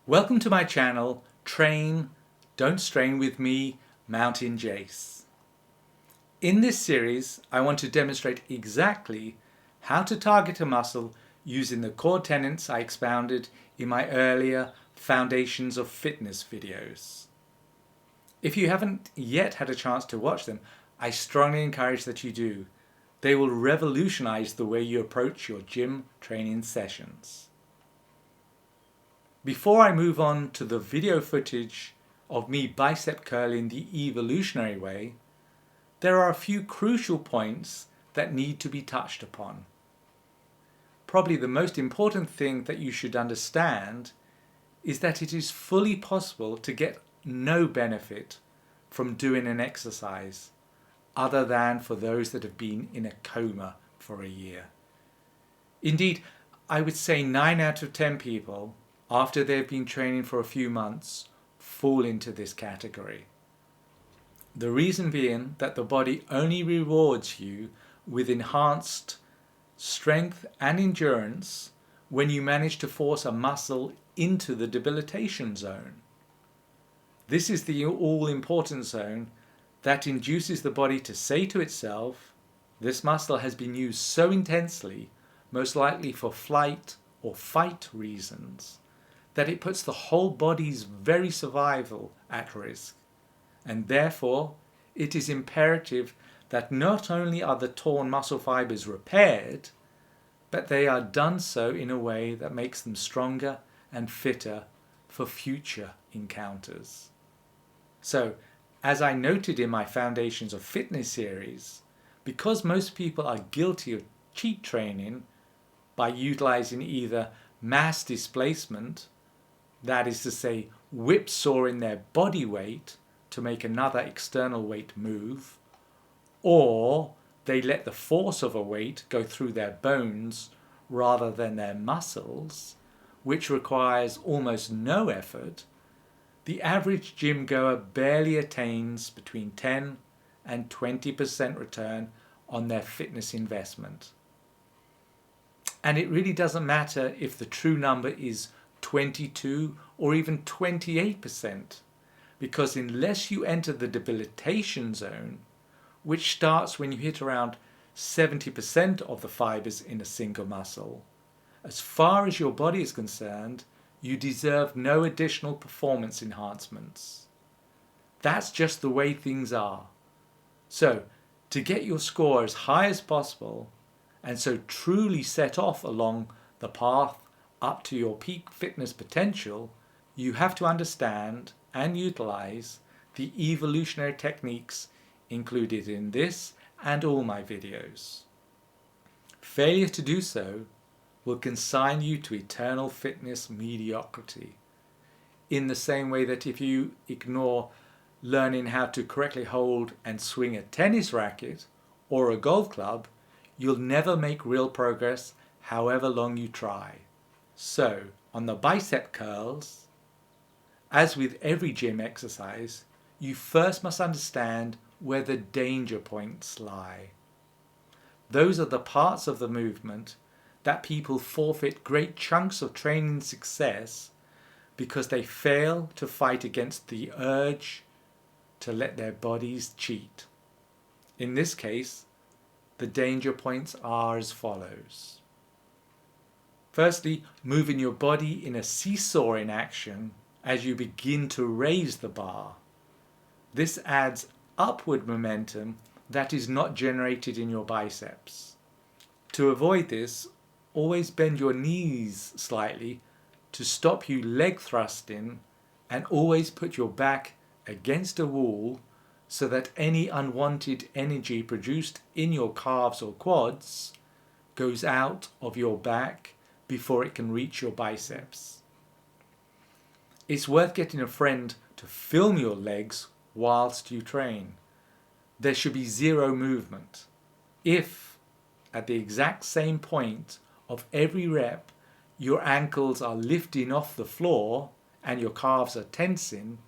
Welcome to my channel, Train, Don't Strain with me, Mountain Jace. In this series, I want to demonstrate exactly how to target a muscle using the core tenets I expounded in my earlier Foundations of Fitness videos. If you haven't yet had a chance to watch them, I strongly encourage that you do. They will revolutionize the way you approach your gym training sessions. Before I move on to the video footage of me bicep curling the evolutionary way, there are a few crucial points that need to be touched upon. Probably the most important thing that you should understand is that it is fully possible to get no benefit from doing an exercise other than for those that have been in a coma for a year. Indeed, I would say 9 out of 10 people, after they've been training for a few months, fall into this category. The reason being that the body only rewards you with enhanced strength and endurance when you manage to force a muscle into the debilitation zone. This is the all-important zone that induces the body to say to itself, this muscle has been used so intensely, most likely for flight or fight reasons, that it puts the whole body's very survival at risk. And therefore, it is imperative that not only are the torn muscle fibers repaired, but they are done so in a way that makes them stronger and fitter for future encounters. So, as I noted in my Foundations of Fitness series, because most people are guilty of cheat training by utilizing either mass displacement, that is to say, whipsawing their body weight to make another external weight move, or they let the force of a weight go through their bones rather than their muscles, which requires almost no effort, the average gym goer barely attains between 10 and 20% return on their fitness investment. And it really doesn't matter if the true number is 22 or even 28%, because unless you enter the debilitation zone, which starts when you hit around 70% of the fibers in a single muscle, as far as your body is concerned, you deserve no additional performance enhancements. That's just the way things are. So, to get your score as high as possible, and so truly set off along the path up to your peak fitness potential, you have to understand and utilize the evolutionary techniques included in this and all my videos. Failure to do so will consign you to eternal fitness mediocrity, in the same way that if you ignore learning how to correctly hold and swing a tennis racket or a golf club, you'll never make real progress however long you try. So, on the bicep curls, as with every gym exercise, you first must understand where the danger points lie. Those are the parts of the movement that people forfeit great chunks of training success because they fail to fight against the urge to let their bodies cheat. In this case, the danger points are as follows. Firstly, moving your body in a seesawing action as you begin to raise the bar. This adds upward momentum that is not generated in your biceps. To avoid this, always bend your knees slightly to stop you leg thrusting, and always put your back against a wall so that any unwanted energy produced in your calves or quads goes out of your back before it can reach your biceps. It's worth getting a friend to film your legs whilst you train. There should be zero movement. If, at the exact same point of every rep, your ankles are lifting off the floor and your calves are tensing,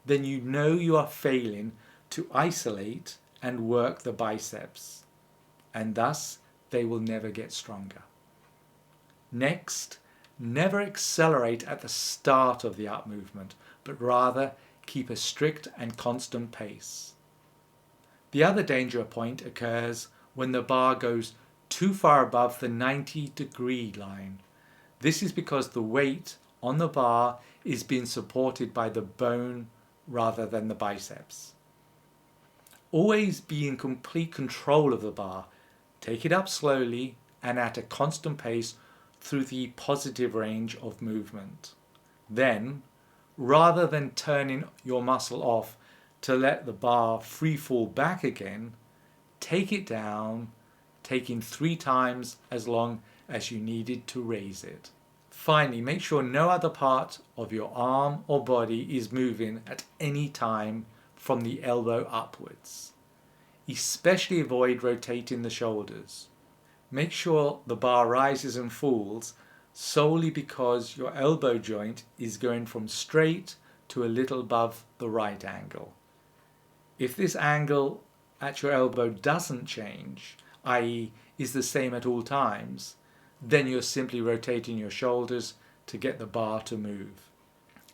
then you know you are failing to isolate and work the biceps, and thus they will never get stronger. Next, Never accelerate at the start of the up movement, but rather keep a strict and constant pace. The other danger point occurs when the bar goes too far above the 90-degree line. This is because the weight on the bar is being supported by the bone rather than the biceps. Always be in complete control of the bar. Take it up slowly and at a constant pace through the positive range of movement. Then, rather than turning your muscle off to let the bar free fall back again, take it down, taking 3 times as long as you needed to raise it. Finally, make sure no other part of your arm or body is moving at any time from the elbow upwards. Especially avoid rotating the shoulders. Make sure the bar rises and falls solely because your elbow joint is going from straight to a little above the right angle. If this angle at your elbow doesn't change, i.e. is the same at all times, then you're simply rotating your shoulders to get the bar to move.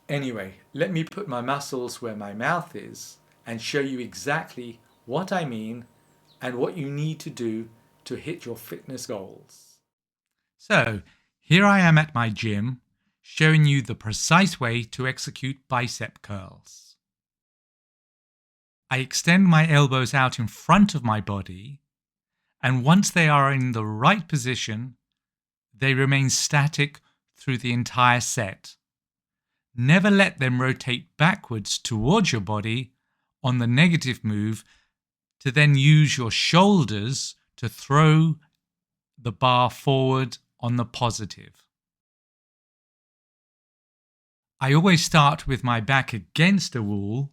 Anyway, let me put my muscles where my mouth is and show you exactly what I mean and what you need to do to hit your fitness goals. So, here I am at my gym, showing you the precise way to execute bicep curls. I extend my elbows out in front of my body, and once they are in the right position, they remain static through the entire set. Never let them rotate backwards towards your body on the negative move to then use your shoulders to throw the bar forward on the positive. I always start with my back against a wall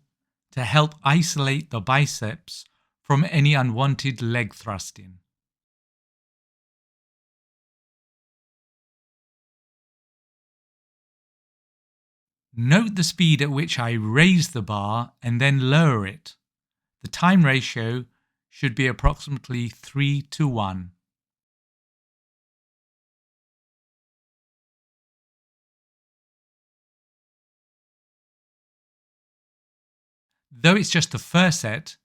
to help isolate the biceps from any unwanted leg thrusting. Note the speed at which I raise the bar and then lower it. The time ratio should be approximately 3:1. Though it's just the first set,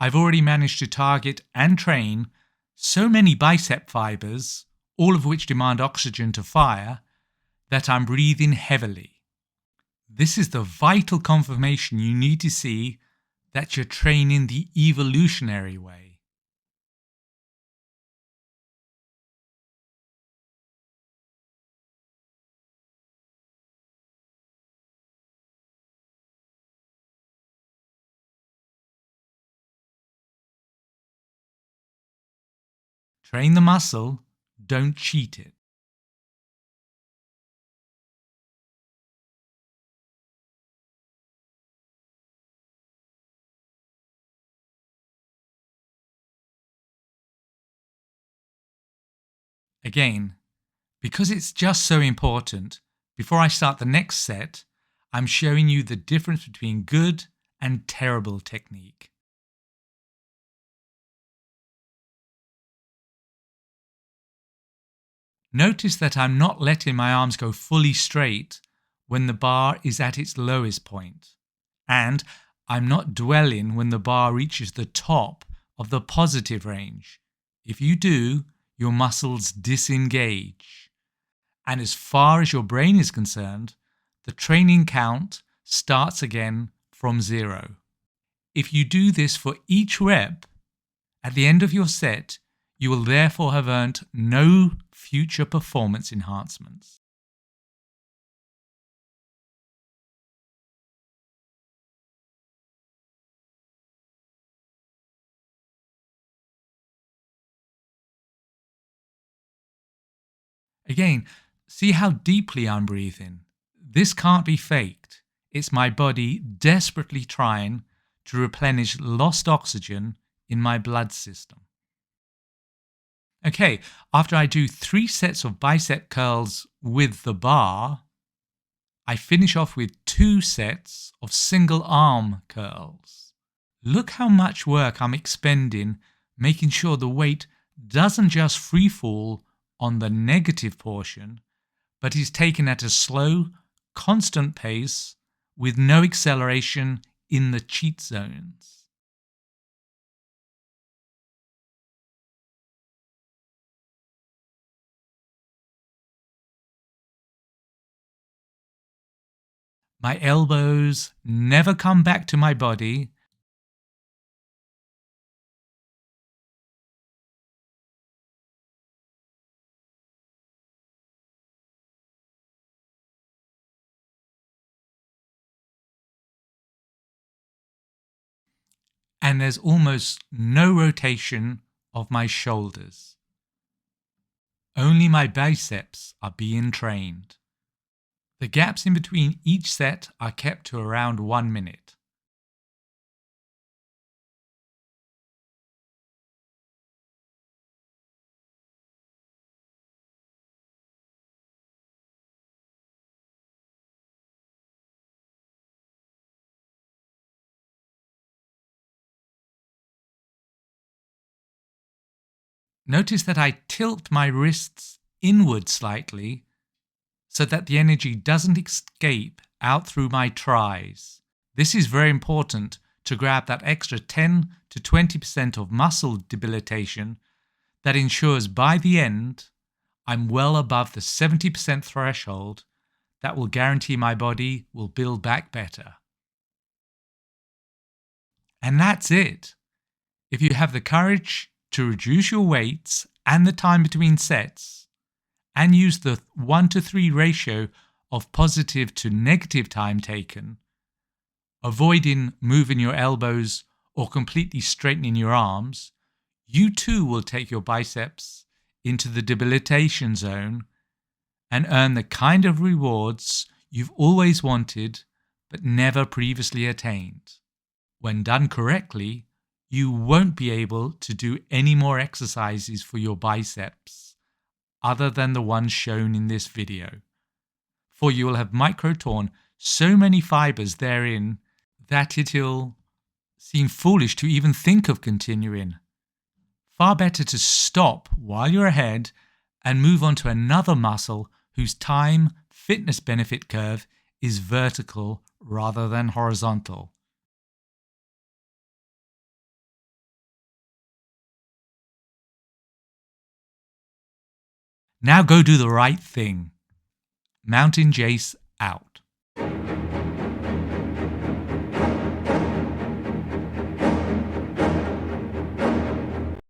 I've already managed to target and train so many bicep fibers, all of which demand oxygen to fire, that I'm breathing heavily. This is the vital confirmation you need to see that you're training the evolutionary way. Train the muscle, don't cheat it. Again, because it's just so important, before I start the next set, I'm showing you the difference between good and terrible technique. Notice that I'm not letting my arms go fully straight when the bar is at its lowest point, and I'm not dwelling when the bar reaches the top of the positive range. If you do, your muscles disengage. And as far as your brain is concerned, the training count starts again from 0. If you do this for each rep, at the end of your set, you will therefore have earned no future performance enhancements. Again, see how deeply I'm breathing. This can't be faked. It's my body desperately trying to replenish lost oxygen in my blood system. Okay, after I do 3 sets of bicep curls with the bar, I finish off with 2 sets of single arm curls. Look how much work I'm expending making sure the weight doesn't just free fall on the negative portion, but is taken at a slow, constant pace with no acceleration in the cheat zones. My elbows never come back to my body, and there's almost no rotation of my shoulders. Only my biceps are being trained. The gaps in between each set are kept to around 1 minute. Notice that I tilt my wrists inward slightly so that the energy doesn't escape out through my tries. This is very important to grab that extra 10 to 20% of muscle debilitation that ensures by the end I'm well above the 70% threshold that will guarantee my body will build back better. And that's it. If you have the courage to reduce your weights and the time between sets, and use the 1:3 ratio of positive to negative time taken, avoiding moving your elbows or completely straightening your arms, you too will take your biceps into the debilitation zone and earn the kind of rewards you've always wanted but never previously attained. When done correctly, you won't be able to do any more exercises for your biceps other than the ones shown in this video, for you will have micro-torn so many fibers therein that it'll seem foolish to even think of continuing. Far better to stop while you're ahead and move on to another muscle whose time fitness benefit curve is vertical rather than horizontal. Now go do the right thing. Mountain Jace out.